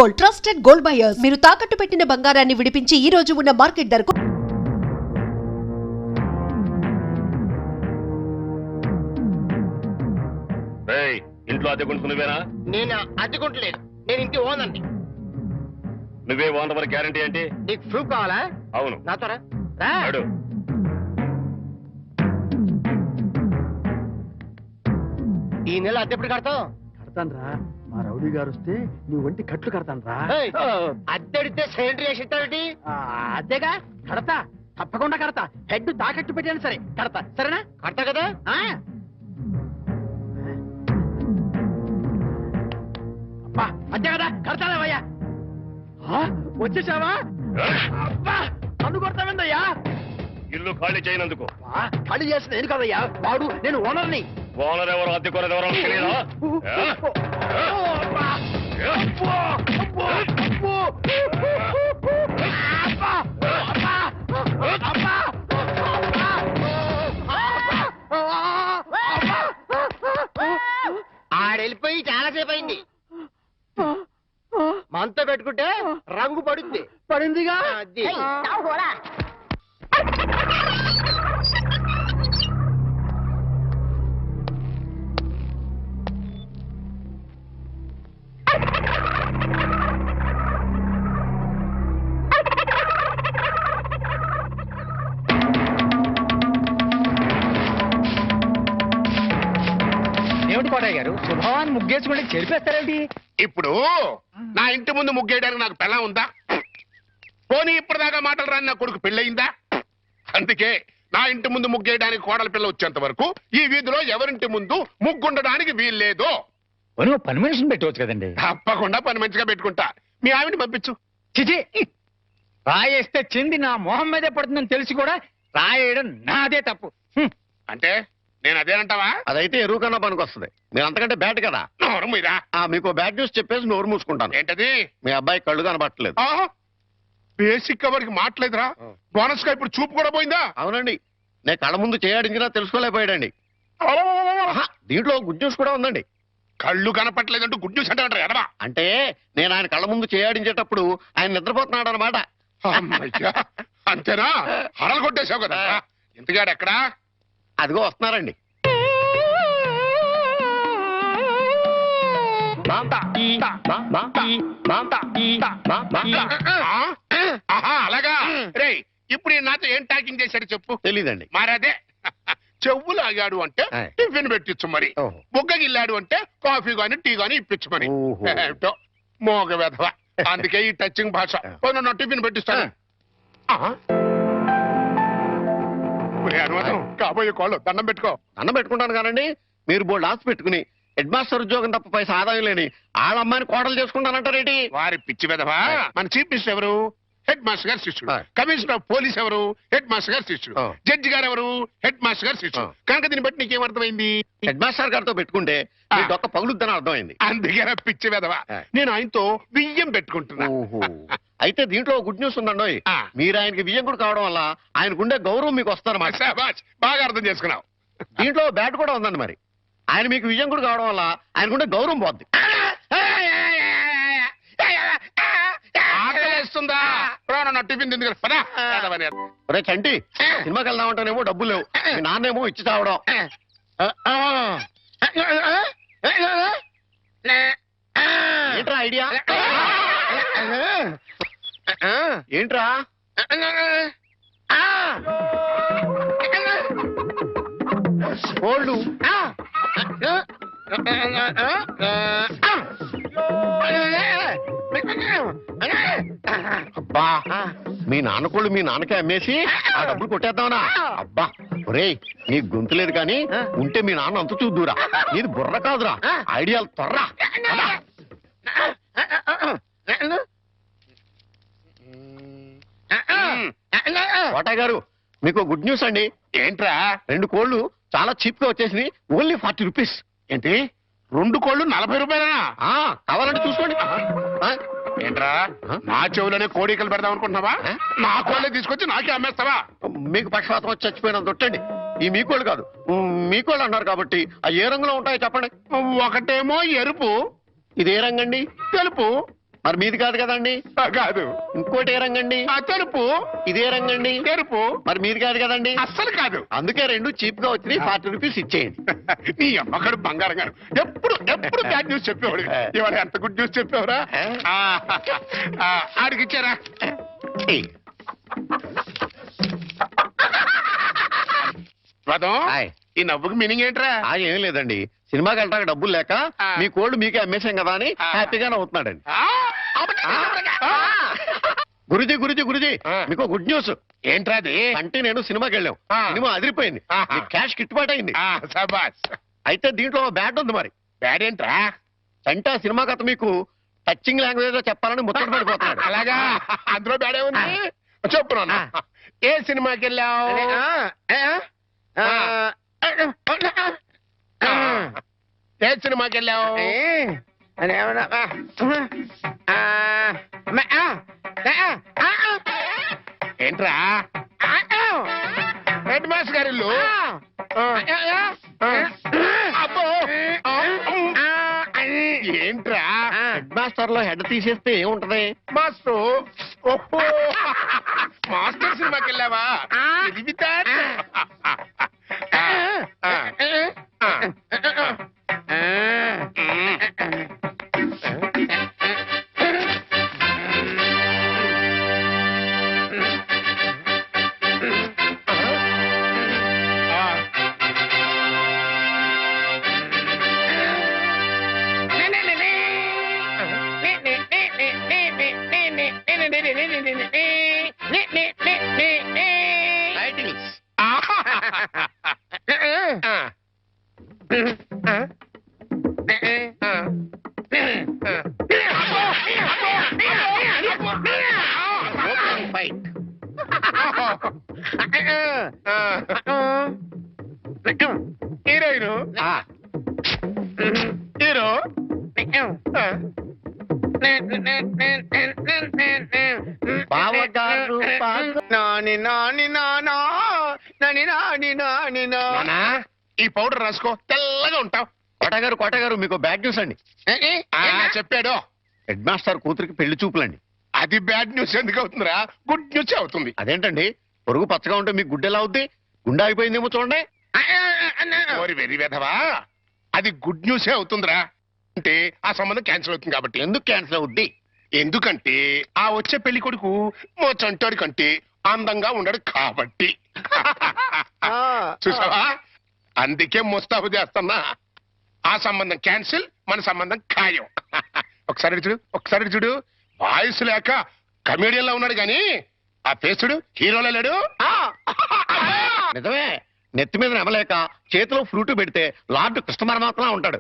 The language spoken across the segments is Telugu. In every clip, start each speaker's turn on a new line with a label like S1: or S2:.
S1: Gold, trusted gold buyers. మీరు తాకట్టు పెట్టిన బంగారాన్ని విడిపించి ఈ రోజు ఉన్న మార్కెట్ ధరకు
S2: ఇంట్లో అద్దెకుంటున్నావేనా?
S3: నేను అద్దెకుంటలేదు, నేను ఇంటి ఓనండి.
S2: నువ్వే ఓనర్ మరి గ్యారంటీ ఏంటి?
S3: నీకు ప్రూఫ్ కావాలా?
S2: అవును.
S3: నాతో రా. ఈ నెల అద్దె ఎప్పుడు కడతావు?
S4: కడతాన్రా, మా రౌడీ గారు వస్తే నీ ఒంటి కట్లు కడతాన్రా.
S3: అద్దెడితే సెంట్రీ వేసి ఇస్తావేంటి?
S4: అదేగా కడతా, తప్పకుండా కడతా. హెడ్ తాకట్టు పెట్టాను సరే కడతా, సరేనా?
S3: కడతా కదా.
S4: అబ్బా అంతే కదా, కడతావయ్యా. వచ్చేసావా? అబ్బా నన్ను కొడతావేందయ్యా?
S2: ఇల్లు ఖాళీ చేయనందుకు.
S4: ఖాళీ చేసిన నేను కదయ్యా, వాడు నేను ఓనర్ని.
S2: ఓనర్ ఎవరు, అద్దెకోనర్ ఎవరో తెలియదా?
S3: ఆడెళ్ళిపోయి చాలాసేపు అయింది. మనతో పెట్టుకుంటే రంగు పడుద్ది.
S4: పడిందిగా.
S3: అది
S4: ఏమిటి కోటయ్య గారు, శుభవాన్ని ముగ్గేసుకుంటే చెరిపేస్తారేంటి?
S5: ఇప్పుడు నా ఇంటి ముందు ముగ్గేయడానికి నాకు పెళ్ళం ఉందా? పోనీ ఇప్పటిదాకా మాటలు రాని నా కొడుకు పెళ్ళయిందా? అందుకే నా ఇంటి ముందు ముగ్గేయడానికి కోడల పిల్ల వచ్చేంత వరకు ఈ వీధిలో ఎవరింటి ముందు ముగ్గుండడానికి వీల్లేదు.
S4: పని మనిషిని పెట్టవచ్చు కదండి.
S5: తప్పకుండా పని మంచిగా పెట్టుకుంటా. మీ ఆవిడని పంపించు.
S4: చిచి, రాయేస్తే చెంది నా మొహం మీదే పడుతుందని తెలిసి కూడా రాయేయడం నాదే తప్పు.
S5: అంటే నేను అదేనంటావా?
S6: అదైతే ఎరువు కన్నా పనికి వస్తుంది. మీరు అంతకంటే బ్యాట్ కదా.
S5: నోరు మీరా.
S6: మీకు బ్యాడ్ న్యూస్ చెప్పేసి నోరు మూసుకుంటాను.
S5: ఏంటది?
S6: మీ అబ్బాయి కళ్ళు కనబట్టలేదు.
S5: బేసిక్ కవర్కి మాట్లేదురా. బోనస్ గా ఇప్పుడు చూపు కూడా పోయిందా?
S6: అవునండి, నేను కళ్ళ ముందు చేయాడించినా తెలుసుకోలేకపోయాడండి. దీంట్లో గుడ్ న్యూస్ కూడా ఉందండి.
S5: కళ్ళు కనపట్లేదంటూ గుడ్ న్యూస్ అంటే ఎడవా?
S6: అంటే నేను ఆయన కళ్ళ ముందు చేయాడించేటప్పుడు ఆయన నిద్రపోతున్నాడు అనమాట.
S5: అంతేనా? హరలు కొట్టేశావు కదా. ఇంతగాడు ఎక్కడా?
S6: అదిగో వస్తున్నారండి.
S5: అలాగా. రే ఇప్పుడు నాతో ఏం టాకింగ్ చేశాడు చెప్పు.
S6: తెలీదండి.
S5: మరదే చెవులు ఆగాడు అంటే టిఫిన్ పెట్టించు, మరి బుగ్గగిల్లాడు అంటే కాఫీ గాని టీ గాని ఇప్పించు మరి. ఏమిటో మోగ వెధవ. అందుకే ఈ టచింగ్ భాష. నా టిఫిన్ పెట్టిస్తాను. అనుమానం కాబోయే కోళ్ళు దండం పెట్టుకో.
S6: దండం పెట్టుకుంటాను కానండి. మీరు బోల్డ్ ఆస్తి పెట్టుకుని హెడ్ మాస్టర్ ఉద్యోగం తప్ప పైసా ఆదాయం లేని వాళ్ళమ్మాయిని కోడలు చేసుకుంటానంటారేంటి?
S5: వారి పిచ్చి వెధవా. మన చీఫ్ మినిస్టర్ ఎవరు? హెడ్ మాస్టర్ గారు శిష్యుడు. కమిషనర్ ఆఫ్ పోలీస్ ఎవరు? హెడ్ మాస్టర్ గారు శిష్యుడు. జడ్జి గారు ఎవరు? హెడ్ మాస్టర్ గారు శిష్యుడు. కనుక దీన్ని బట్టి నీకేమర్థమైంది?
S6: హెడ్ మాస్టర్ గారితో పెట్టుకుంటే ఒక పగులుద్దని అర్థమైంది.
S5: అందుకే పిచ్చి వెధవా. నేను ఆయనతో బియ్యం పెట్టుకుంటున్నా.
S6: అయితే దీంట్లో గుడ్ న్యూస్ ఉందండి. మీరు ఆయనకి వియ్యంకుడు కావడం వల్ల ఆయనకుండే గౌరవం మీకు వస్తారన్నమాట.
S5: బాగా అర్థం చేసుకున్నావు.
S6: దీంట్లో బ్యాట్ కూడా ఉందండి. మరి ఆయన మీకు వియ్యంకుడు కావడం వల్ల ఆయనకుండే గౌరవం పోద్ది.
S5: ఆకలిస్తుందా? టిఫిన్ తింది కదా.
S6: రే చంటి, సినిమాకి వెళ్దామంటేనేమో డబ్బులు లేవు, మీ నాన్నేమో ఇచ్చి చావడం. ఏంట్రా ఐడియా? ఏంట్రా? కోళ్ళు అబ్బా, మీ నాన్న కోళ్ళు మీ నాన్నకే అమ్మేసి ఆ డబ్బులు కొట్టేద్దామనా? అబ్బా ఒరేయ్, నీ గొంతు లేదు కానీ ఉంటే మీ నాన్న అంత చూద్దురా. నీది బుర్ర కాదురా, ఐడియాలు త్వరరా. కోటయ్య గారు, మీకు గుడ్ న్యూస్ అండి.
S5: ఏంట్రా?
S6: 2 కోళ్ళు చాలా చీప్ గా వచ్చేసి ఓన్లీ 40 రూపీస్.
S5: ఏంటి 2 కోళ్ళు 40 రూపాయలనా?
S6: కావాలంటే చూసుకోండి.
S5: ఏంట్రా, నా చెవులోనే కోడికలు పెడదాం అనుకుంటున్నావా? నా కోళ్ళే తీసుకొచ్చి నాకే అమ్మేస్తావా?
S6: మీకు పక్షపాతం వచ్చి చచ్చిపోయినంత దొట్టండి. ఈ మీకోళ్ళు కాదు, మీకోళ్ళు అన్నారు కాబట్టి ఆ ఏ రంగులో ఉంటాయో చెప్పండి.
S5: ఒకటేమో ఎరుపు.
S6: ఇది ఏ రంగండి?
S5: తెలుపు.
S6: మరి మీది కాదు కదండి.
S5: కాదు.
S6: ఇంకోటి ఏ రంగండి?
S5: తెలుపు.
S6: ఇదే రంగండి.
S5: తెలుపు.
S6: మరి మీది కాదు కదండి.
S5: అస్సలు కాదు.
S6: అందుకే రెండు చీప్ గా వచ్చి 40 రూపీస్ ఇచ్చేయండి.
S5: నీ అమ్మగారు బంగారం గారు ఎప్పుడు ఎప్పుడు బ్యాడ్ న్యూస్ చెప్పేవాడు. ఇవాళ ఎంత గుడ్ న్యూస్ చెప్పేవరా. ఆడికి ఇచ్చారా? స్వాతం, ఈ నవ్వుకి మీనింగ్ ఏంట్రా?
S6: ఏం లేదండి, సినిమాకి వెళ్ళడానికి డబ్బులు లేక మీ కోళ్ళు మీకే అమ్మేశాం కదా అని హ్యాపీగానే అవుతున్నాడండి. గురుజీ గురుజీ గురుజీ, మీకు గుడ్ న్యూస్.
S5: ఏంట్రా అది?
S6: అంటే నేను సినిమాకి వెళ్ళాం, సినిమా అదిరిపోయింది, క్యాష్ గిట్టుబాటు అయింది.
S5: సబాస్.
S6: అయితే దీంట్లో బ్యాట్ ఉంది. మరి
S5: బ్యాడ్ ఏంట్రా?
S6: అంటే ఆ సినిమా కథ మీకు టచింగ్ లాంగ్వేజ్ లో చెప్పాలని ముచ్చట పడిపోతున్నాడు.
S5: అలాగా? అందులో బ్యాడే ఉంది. చెప్పు నాన్న. ఏ సినిమాకి వెళ్ళావు? ఏ సినిమాకి వెళ్ళావు? ఏంట్రా? హెడ్ మాస్టర్ గారి ఇల్లు. అబ్బో. ఏంట్రా?
S6: హెడ్ మాస్టర్ లో హెడ్ తీసేస్తే ఏముంటది?
S5: మాస్టర్. ఓహో, మాస్టర్ సినిమాకి వెళ్ళావా? ఇది వితార్. హీరోయిన్. హీరో.
S6: బావగారు
S5: నాని నాని నానా నాని నాని నాని నానా. ఈ పౌడర్ రాసుకో, తెల్లగా ఉంటావు.
S6: కోటగారు మీకు బ్యాడ్ న్యూస్ అండి.
S5: చెప్పాడు.
S6: హెడ్ మాస్టర్ కూతురికి పెళ్లి చూపులండి.
S5: అది బ్యాడ్ న్యూస్ ఎందుకు అవుతుందిరా? గుడ్ న్యూస్ అవుతుంది.
S6: అదేంటండి, పొరుగు పచ్చగా ఉంటే మీకు గుడ్డెలా అవుద్ది? గుండె అయిపోయిందేమో చూడండి.
S5: ఓరి వెర్రి వెధవా, అది గుడ్ న్యూసే అవుతుందిరా. అంటే ఆ సంబంధం క్యాన్సిల్ అవుతుంది కాబట్టి.
S6: ఎందుకు క్యాన్సిల్ అవుద్ది?
S5: ఎందుకంటే ఆ వచ్చే పెళ్లి కొడుకు చంటాడు కంటే అందంగా ఉండడు కాబట్టి. చూసావా? అందుకే ముస్తాబు చేస్తున్నా. ఆ సంబంధం క్యాన్సిల్, మన సంబంధం ఖాయం. ఒకసారి చూడు వాయిస్ లేక కమేడియన్ లో ఉన్నాడు గాని ఆ ఫేసుడు హీరోలో లేడు.
S6: నిజమే, నెత్తి మీద నెమలేక చేతిలో ఫ్రూట్ పెడితే లార్డ్ కృష్ణ పరమాత్మ ఉంటాడు.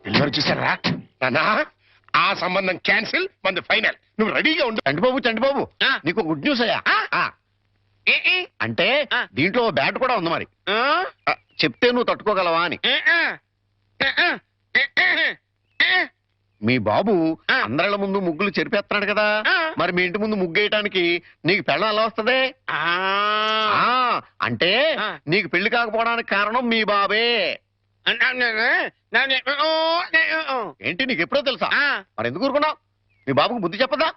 S5: పిల్లలు చూసారా నానా? ఆ సంబంధం క్యాన్సిల్, మంది ఫైనల్. నువ్వు రెడీగా ఉండు.
S6: చంటిబాబు నీకు గుడ్ న్యూస్ అయ్యా. అంటే దీంట్లో బ్యాట్ కూడా ఉంది. మరి చెప్తే నువ్వు తట్టుకోగలవా అని. మీ బాబు అందరిళ్ళ ముందు ముగ్గులు చెరిపేస్తున్నాడు కదా, మరి మీ ఇంటి ముందు ముగ్గేయటానికి నీకు పెళ్ళం ఎలా వస్తది? అంటే నీకు పెళ్లి కాకపోవడానికి కారణం మీ బాబే. ఏంటి నీకు ఎప్పుడో తెలుసా? మరి ఎందుకు ఊరుకున్నావు? మీ బాబుకు బుద్ధి చెప్పదా?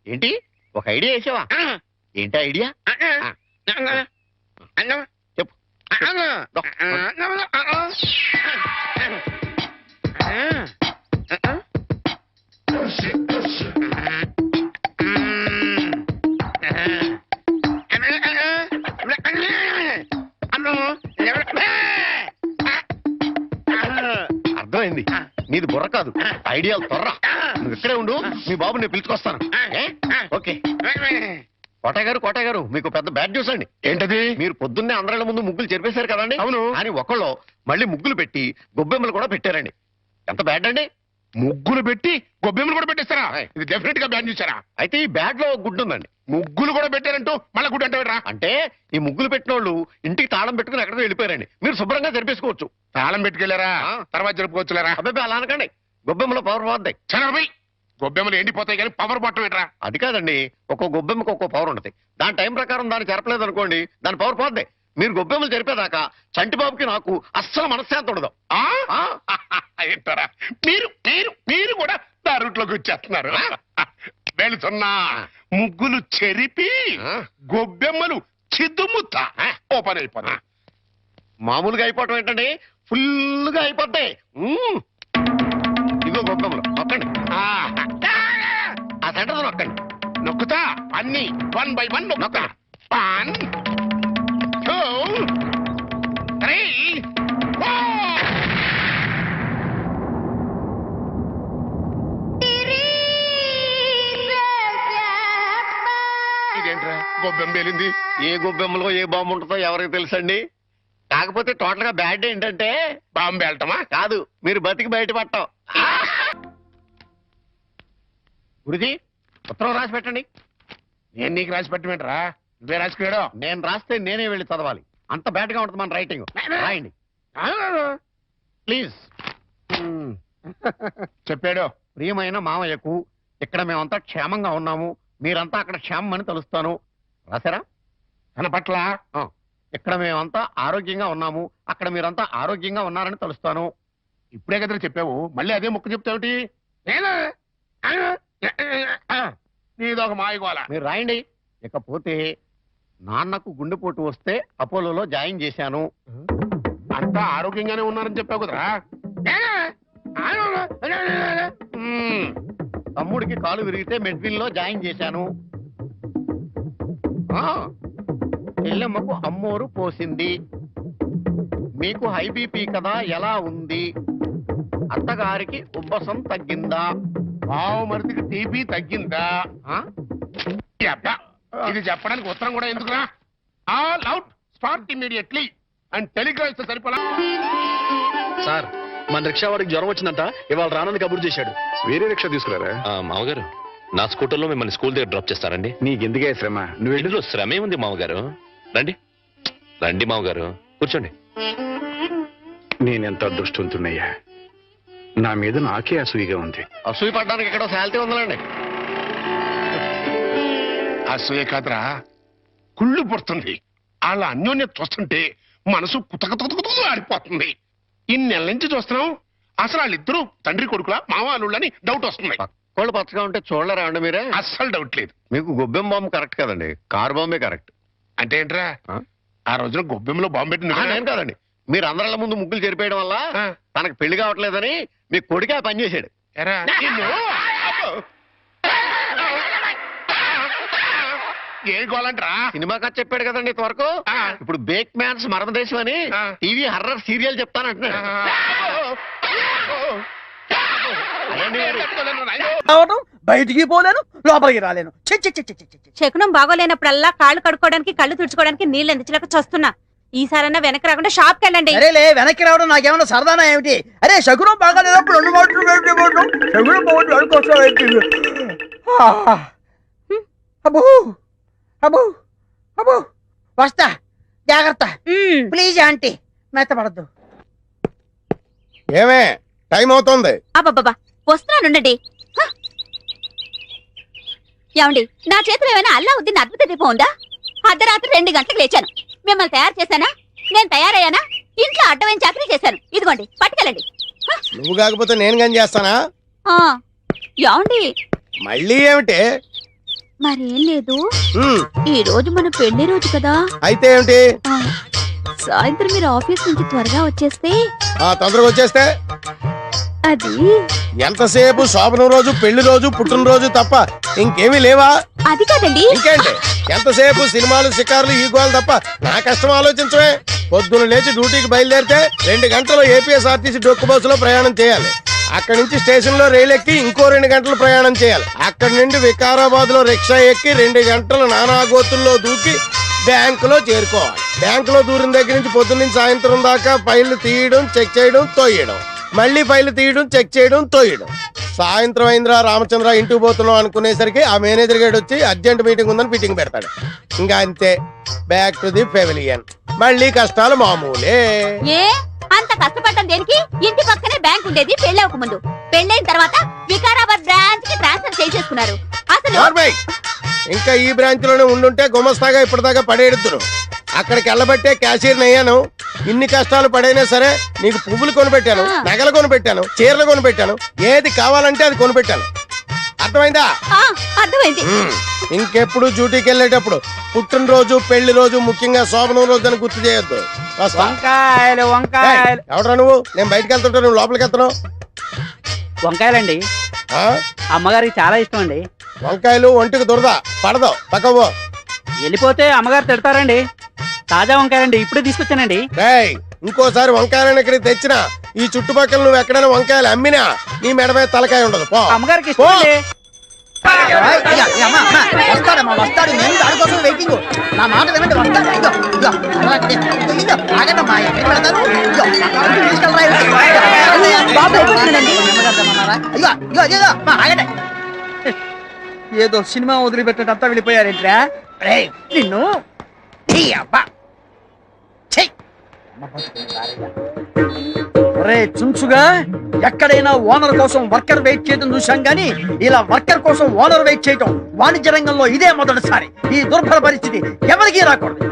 S6: ఏంటి ఒక ఐడియా వేసావా? ఏంటి ఐడియా? చెప్పు. అర్థమైంది, నీది బుర్ర కాదు, ఐడియాలు తొర్రా. నువ్వు ఇక్కడే ఉండు, మీ బాబు నేను పిలుచుకొస్తాను. ఓకే. కోటగారు మీకు పెద్ద బ్యాడ్ న్యూస్ అండి.
S5: ఏంటది?
S6: మీరు పొద్దున్నే అందరిళ్ళ ముందు ముగ్గులు చెరిపేశారు కదండి.
S5: అవును.
S6: అని ఒకళ్ళు మళ్ళీ ముగ్గులు పెట్టి గొబ్బెమ్మలు కూడా పెట్టారండి. ఎంత బ్యాడ్ అండి?
S5: ముగ్గులు పెట్టి గొబ్బెమ్మలు కూడా పెట్టేస్తారా? ఇది డెఫినెట్ గా బ్యాన్ చూసారా?
S6: అయితే ఈ బ్యాడ్ లో గుడ్డు ఉందండి.
S5: ముగ్గులు కూడా పెట్టారంటూ మళ్ళీ గుడ్డు అంటారా?
S6: అంటే ఈ ముగ్గులు పెట్టిన వాళ్ళు ఇంటికి తాళం పెట్టుకుని ఎక్కడికి వెళ్ళిపోయారండి. మీరు శుభ్రంగా జరిపేసుకోవచ్చు.
S5: తాళం పెట్టుకెళ్ళారా? తర్వాత జరుపుకోవచ్చులేరా?
S6: అబ్బాయి అలా అనకండి, గొబ్బెమ్మలో పవర్ పోద్దాయి.
S5: చనభై గొబ్బెమ్మలు ఎండిపోతాయి కానీ పవర్ బట్టం ఏంట్రా?
S6: అది కాదండి, ఒక్కో గొబ్బెమ్మకి ఒక్కో పవర్ ఉంటుంది. దాని టైం ప్రకారం దాన్ని చెరపలేదు అనుకోండి, దాని పవర్ పోద్ది. మీరు గొబ్బెమ్మలు చెరిపేదాకా చంటిబాబుకి నాకు అస్సలు మనశ్శాంతి ఉండదు.
S5: ఆ? ఏంటారా మీరు మీరు మీరు కూడా దారుట్లోకి వచ్చేస్తున్నారు. వెళుతున్నా ముగ్గులు చెరిపి గొబ్బెమ్మలు చిద్దుముత్తా ఓ పని అయిపోతా.
S6: మామూలుగా అయిపోవటం ఏంటండి, ఫుల్గా అయిపోతాయి. ఇదిగో గొబ్బెమ్మలు నొక్కండి, ఆ సెంటర్ నొక్కండి.
S5: నొక్కుతా అన్ని 1 by 1 నొక్కుతా. 1 2 3 4. ఇదేంట్రా గొబ్బెమ్మ పేలింది?
S6: ఏ గొబ్బెమ్మలో ఏ బాంబు ఉంటుందో ఎవరికి తెలుసండి. కాకపోతే టోటల్ గా బ్యాడ్ ఏంటంటే
S5: బాంబు పేలటమా?
S6: కాదు, మీరు బతికి బయటపడటం. గురుజీ ఉత్తరం రాసి పెట్టండి.
S5: నేను నీకు రాసి పెట్టమేంట్రా? నువ్వే రాసుకున్నాడు.
S6: నేను రాస్తే నేనే వెళ్ళి చదవాలి, అంత బ్యాడ్ గా ఉంటుంది మన రైటింగ్. రాయండి ప్లీజ్.
S5: చెప్పాడు.
S6: ప్రియమైన మామయ్యకు, ఇక్కడ మేమంతా క్షేమంగా ఉన్నాము, మీరంతా అక్కడ క్షేమం అని తలుస్తాను. రాశారా?
S5: తన పట్ల
S6: ఇక్కడ మేమంతా ఆరోగ్యంగా ఉన్నాము, అక్కడ మీరంతా ఆరోగ్యంగా ఉన్నారని తలుస్తాను.
S5: ఇప్పుడే కదా చెప్పావు, మళ్ళీ అదే ముక్క చెప్తావుటి? నీదొక మాయగోల.
S6: మీరు రాయండి. ఇకపోతే నాన్నకు గుండెపోటు వస్తే అపోలోలో జాయిన్ చేశాను.
S5: అంతా ఆరోగ్యంగానే ఉన్నారని చెప్పావు కదరా.
S6: తమ్ముడికి కాలు విరిగితే మెడ్విన్ లో జాయిన్ చేశాను. చెల్లెమ్మకు అమ్మోరు పోసింది. మీకు హై బీపీ కదా, ఎలా ఉంది? అత్తగారికి ఉబ్బసం తగ్గిందా?
S5: బావు మరిదికి టీబీ తగ్గిందా?
S6: ఆ?
S5: అబ్బా, ఇది చెప్పడానికి ఉత్తరం కూడా ఎందుకురా? All out, start immediately and Telegram ఇస్తే సరిపోలా.
S7: సార్, మన రిక్షా వాడికి జ్వరం వచ్చిందంట, ఇవాళ రానని కబురు చేశాడు.
S8: వేరే రిక్షా తీసుకురారా?
S2: మామగారు, నా స్కూటర్లో మిమ్మల్ని స్కూల్ దగ్గర డ్రాప్ చేస్తారండి.
S8: నీకెందుకే శ్రమ? నువ్వు వెళ్ళి
S2: ఇందులో శ్రమే ఉంది మామగారు. రండి రండి మామగారు, కూర్చోండి.
S8: నేనెంత అదృష్టవంతున్నయ్యా, నా మీద నాకే అసూయగా ఉంది.
S6: అసూయ పడ్డానికి ఎక్కడో శాలిటీ ఉందండి.
S5: అసూయ కాదురా, కుళ్ళు పుడుతుంది. వాళ్ళ అన్యోన్యత చూస్తుంటే మనసు కుతకుతకుతూ ఆడిపోతుంది. ఇన్ని నెలల నుంచి చూస్తున్నాం, అసలు వాళ్ళిద్దరూ తండ్రి కొడుకులా మావాళ్ళని డౌట్ వస్తుంది.
S6: పక్కోళ్ళు పచ్చగా ఉంటే చూడలేరా అండి మీరే?
S5: అస్సలు డౌట్ లేదు.
S6: మీకు గొబ్బెం బాంబు కరెక్ట్ కదండి, కారు బాంబే కరెక్ట్.
S5: అంటే ఏంట్రా? ఆ రోజున గొబ్బెమ్మలో బాంబు పెట్టింది
S6: నేను కాదండి, మీరు అందరిళ్ళ ముందు ముగ్గులు చెరిపేయడం వల్ల తనకు పెళ్లి కావట్లేదని మీ కొడుకే ఆ పని చేశాడు.
S5: ఏ గోలంటరా?
S6: సినిమా కథ చెప్పాడు కదండి ఇంతవరకు. ఇప్పుడు బేక్ మ్యాన్స్ మరమదేశం అని టీవీ హర్రర్ సీరియల్ చెప్తానంటున్నాడు.
S4: బయటికి పోలేను, లోపలికి రాలేను.
S9: శకునం బాగోలేనప్పుడల్లా కాళ్ళు కడుక్కోవడానికి కళ్ళు తుడుచుకోవడానికి నీళ్ళు ఎందించలేక చస్తున్నా. ఈసారన్నా వెనక్కి రాకుండా షాప్కి వెళ్ళండి.
S4: అరేలే, వెనక్కి రావడం నాకేమన్నా సరదానా ఏమిటి? అరే, శకునం బాగాలేనప్పుడు 2 మాటలు శకునం బాగుంటుంది అనుకోసం. అబ్బో అబ్బో అబ్బో, వస్తా, జాగ్రత్త ప్లీజ్ ఆంటీ, మెత్తపడద్దు.
S3: ఏమే టైం అవుతుంది?
S9: అబ్బబ్బా, వస్తున్నానుండండి. ఏమండి, నా చేతిలో ఏమైనా అల్లావుద్దీన్ అద్భుత దీపం ఉందా? అర్ధరాత్రి 2 గంటలకు లేచాను. మిమ్మల్ని తయారు చేశానా? నేను తయారయ్యానా? ఇంట్లో అడ్డమైన చాకరీ చేశాను. ఇదిగోండి, పట్టుకెళ్ళండి.
S3: నువ్వు కాకపోతే నేను గని చేస్తానా?
S9: ఏమండి,
S3: మళ్ళీ ఏమిటి?
S9: మరేం లేదు, ఈ రోజు మన పెళ్లి రోజు కదా.
S3: అయితే ఏమిటి?
S9: సాయంత్రం మీరు ఆఫీస్ నుంచి త్వరగా వచ్చేస్తే.
S3: తొందరగా వచ్చేస్తే
S9: అది
S3: ఎంతసేపు శోభనం రోజు, పెళ్లి రోజు, పుట్టినరోజు తప్ప ఇంకేమీ లేవా?
S9: అది కాదండి.
S3: ఇంకేంటి? ఎంతసేపు సినిమాలు, షికార్లు, ఈ గోలు తప్ప నా కష్టం ఆలోచించవే. పొద్దున లేచి డ్యూటీకి బయలుదేరితే 2 గంటలు ఏపీఎస్ఆర్టీసీ డొక్కు బస్సులో ప్రయాణం చేయాలి. అక్కడి నుంచి స్టేషన్ లో రైలు ఎక్కి ఇంకో 2 గంటలు ప్రయాణం చేయాలి. అక్కడి నుండి వికారాబాద్ లో రిక్షా ఎక్కి 2 గంటలు నానాగోతుల్లో దూకి బ్యాంకులో చేరుకోవాలి. బ్యాంకులో దూరిన దగ్గర నుంచి పొద్దున్న నుంచి సాయంత్రం దాకా ఫైళ్లు తీయడం, చెక్ చేయడం, తోయడం, మళ్ళీ ఫైళ్లు తీయడం, చెక్ చేయడం, తోయడం. సాయంత్రం అయిందిరా రామచంద్ర, ఇంటికి పోతున్నాం అనుకునేసరికి ఆ మేనేజర్ గేట్ వచ్చి అర్జెంట్ మీటింగ్ ఉందని మీటింగ్ పెడతాడు. ఇంకా అంతే, బ్యాక్ టు ది పెవిలియన్. మళ్ళీ కష్టాలు మామూలే.
S9: ఏ అంత కష్టపడటం దేనికి? ఇంటి పక్కనే బ్యాంక్ ఉండేది పెళ్ళవక ముందు. పెళ్ళైన తర్వాత వికారాబాద్ బ్రాంచ్ కి ట్రాన్స్ఫర్ చేసేసుకున్నారు. అసలు
S3: నార్మల్. ఇంకా ఈ బ్రాంచ్ లోనే ఉండుంటే గుమస్తాగా ఇప్పటిదాకా పడేడుతురు. అక్కడికి వెళ్ళబట్టే క్యాషియర్ అయ్యాను. ఇన్ని కష్టాలు పడైనా సరే నీకు పువ్వులు కొనిపెట్టాను, నగలు కొనిపెట్టాను, చీరలు కొనిపెట్టాను, ఏది కావాలంటే అది కొనిపెట్టాను. అర్థమైందా?
S9: అర్థమైంది.
S3: ఇంకెప్పుడు డ్యూటీకి వెళ్ళేటప్పుడు పుట్టినరోజు, పెళ్లి రోజు, ముఖ్యంగా శోభనం రోజు అని గుర్తు చేయొద్దు.
S4: వంకాయలు వంకాయలు
S3: ఎవడరా నువ్వు? నేను బయటకు వెళ్తుంటా, నువ్వు లోపలికి వెళ్తున్నావు.
S4: వంకాయలండి
S3: ఆ?
S4: అమ్మగారికి చాలా ఇష్టం అండి.
S3: వంకాయలు ఒంటికి దురద పడదావు, పక్కవో.
S4: వెళ్ళిపోతే అమ్మగారు తిడతారండి. తాజా వంకాయలండి, ఇప్పుడే తీసుకొచ్చానండి.
S3: రేయ్, ఇంకోసారి వంకాయలను ఇక్కడికి తెచ్చినా ఈ చుట్టుపక్కల నువ్వు ఎక్కడైనా వంకాయలు అమ్మినా నీ మెడ మీద తలకాయ ఉండదు. పో.
S4: అమ్మగారికి
S3: పో.
S4: వస్తాడమ్మా, వస్తాడు. నేను దానికోసం వెయిటింగ్. నా మాట వినండి, వస్తాడు. ఆగండమ్మా, ఎక్కడికి వెళ్తాను? ఆగండి. ఏదో సినిమా వదిలిపెట్టినట్టు వెళ్ళిపోయారేంట్రా? నిన్ను నీ అబ్బా ఒరే చుంచుగా, ఎక్కడైనా ఓనర్ కోసం వర్కర్ వెయిట్ చేయడం చూశాం గానీ ఇలా వర్కర్ కోసం ఓనర్ వెయిట్ చేయడం వాణిజ్య రంగంలో ఇదే మొదటిసారి. ఈ దుర్భర పరిస్థితి ఎవరికీ రాకూడదు.